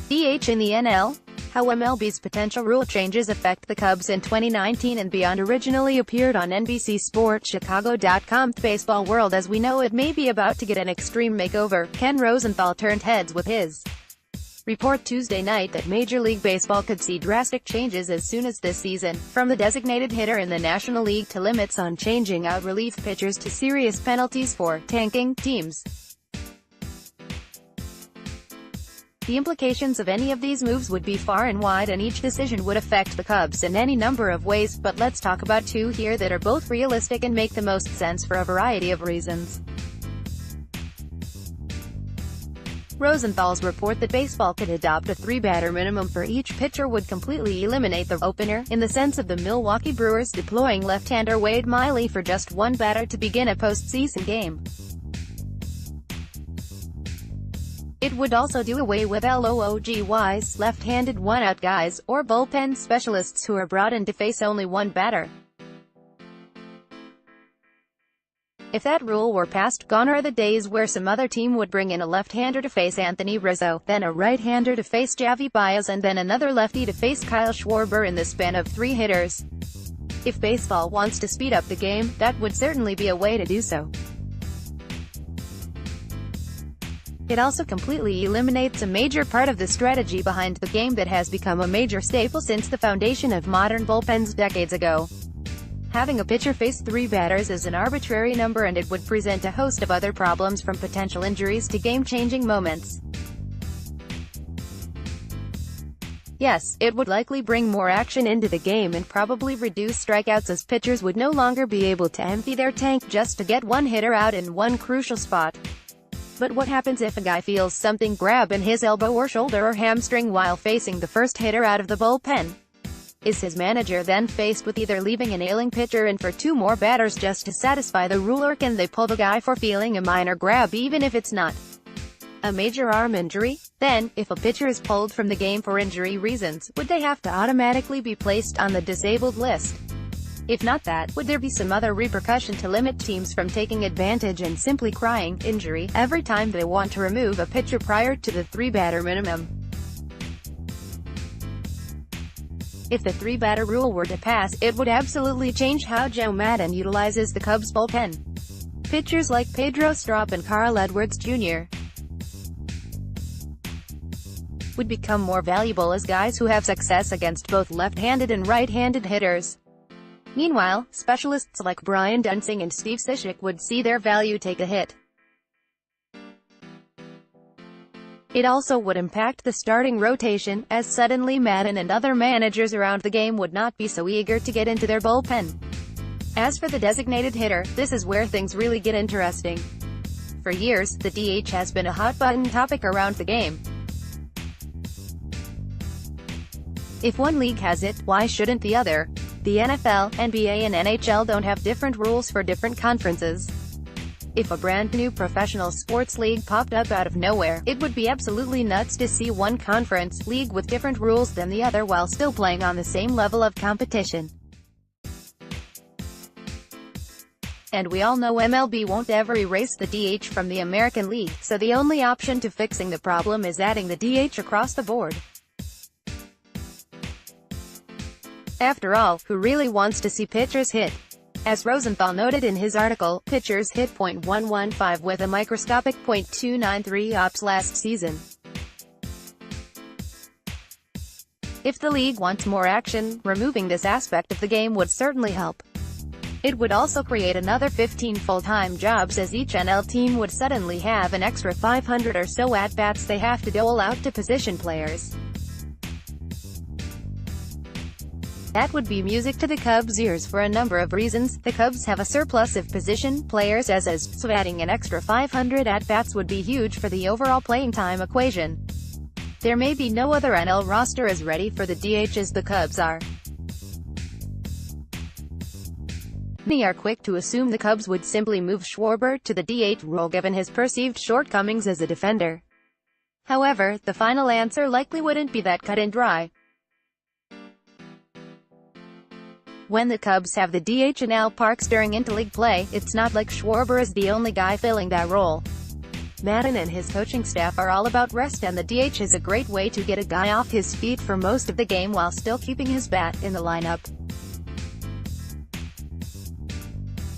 DH in the NL? How MLB's potential rule changes affect the Cubs in 2019 and beyond originally appeared on nbcsportschicago.com's Baseball World. As we know, it may be about to get an extreme makeover. Ken Rosenthal turned heads with his report Tuesday night that Major League Baseball could see drastic changes as soon as this season, from the designated hitter in the National League to limits on changing out relief pitchers to serious penalties for tanking teams. The implications of any of these moves would be far and wide, and each decision would affect the Cubs in any number of ways, but let's talk about two here that are both realistic and make the most sense for a variety of reasons. Rosenthal's report that baseball could adopt a three-batter minimum for each pitcher would completely eliminate the opener, in the sense of the Milwaukee Brewers deploying left-hander Wade Miley for just one batter to begin a postseason game. It would also do away with LOOGYs, left-handed one-out guys, or bullpen specialists who are brought in to face only one batter. If that rule were passed, gone are the days where some other team would bring in a left-hander to face Anthony Rizzo, then a right-hander to face Javi Baez, and then another lefty to face Kyle Schwarber in the span of 3 hitters. If baseball wants to speed up the game, that would certainly be a way to do so. It also completely eliminates a major part of the strategy behind the game that has become a major staple since the foundation of modern bullpens decades ago. Having a pitcher face 3 batters is an arbitrary number, and it would present a host of other problems, from potential injuries to game-changing moments. Yes, it would likely bring more action into the game and probably reduce strikeouts, as pitchers would no longer be able to empty their tank just to get one hitter out in one crucial spot. But what happens if a guy feels something grab in his elbow or shoulder or hamstring while facing the first hitter out of the bullpen? Is his manager then faced with either leaving an ailing pitcher in for 2 more batters just to satisfy the rule, or can they pull the guy for feeling a minor grab even if it's not a major arm injury? Then, if a pitcher is pulled from the game for injury reasons, would they have to automatically be placed on the disabled list? If not that, would there be some other repercussion to limit teams from taking advantage and simply crying injury every time they want to remove a pitcher prior to the 3-batter minimum? If the 3-batter rule were to pass, it would absolutely change how Joe Maddon utilizes the Cubs bullpen. Pitchers like Pedro Strop and Carl Edwards Jr. would become more valuable as guys who have success against both left-handed and right-handed hitters. Meanwhile, specialists like Brian Dunsing and Steve Cishek would see their value take a hit. It also would impact the starting rotation, as suddenly Maddon and other managers around the game would not be so eager to get into their bullpen. As for the designated hitter, this is where things really get interesting. For years, the DH has been a hot-button topic around the game. If one league has it, why shouldn't the other? The NFL, NBA and NHL don't have different rules for different conferences. If a brand new professional sports league popped up out of nowhere, it would be absolutely nuts to see one conference league with different rules than the other while still playing on the same level of competition. And we all know MLB won't ever erase the DH from the American League, so the only option to fixing the problem is adding the DH across the board. After all, who really wants to see pitchers hit? As Rosenthal noted in his article, pitchers hit .115 with a microscopic .293 OPS last season. If the league wants more action, removing this aspect of the game would certainly help. It would also create another 15 full-time jobs, as each NL team would suddenly have an extra 500 or so at-bats they have to dole out to position players. That would be music to the Cubs' ears for a number of reasons. The Cubs have a surplus of position players as is, so adding an extra 500 at-bats would be huge for the overall playing time equation. There may be no other NL roster as ready for the DH as the Cubs are. Many are quick to assume the Cubs would simply move Schwarber to the DH role given his perceived shortcomings as a defender. However, the final answer likely wouldn't be that cut and dry. When the Cubs have the DH in Al Parks during interleague play, it's not like Schwarber is the only guy filling that role. Madden and his coaching staff are all about rest, and the DH is a great way to get a guy off his feet for most of the game while still keeping his bat in the lineup.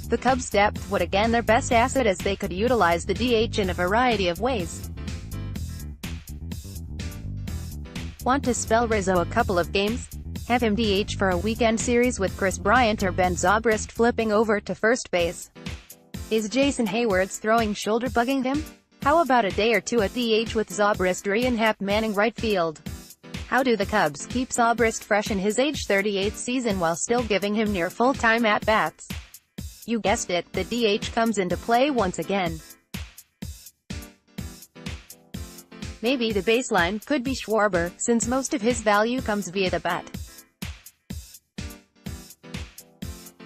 The Cubs' depth would again their best asset, as they could utilize the DH in a variety of ways. Want to spell Rizzo a couple of games? Have him DH for a weekend series with Kris Bryant or Ben Zobrist flipping over to first base. Is Jason Hayward's throwing shoulder bugging him? How about a day or two at DH with Zobrist re-and manning right field? How do the Cubs keep Zobrist fresh in his age 38th season while still giving him near full-time at-bats? You guessed it, the DH comes into play once again. Maybe the baseline could be Schwarber, since most of his value comes via the bat.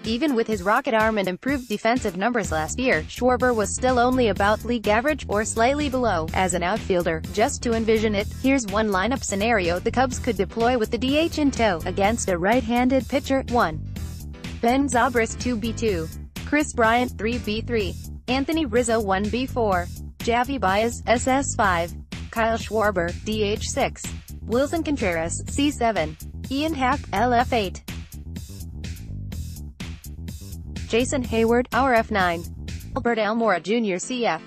Even with his rocket arm and improved defensive numbers last year, Schwarber was still only about league average, or slightly below, as an outfielder. Just to envision it, here's one lineup scenario the Cubs could deploy with the DH in tow, against a right-handed pitcher. 1. Ben Zobrist 2B2. Kris Bryant 3B3. Anthony Rizzo 1B4. Javi Baez, SS5. Kyle Schwarber, DH6. Wilson Contreras, C7. Ian Happ, LF8. Jason Hayward, our F9. Albert Almora Jr. CF.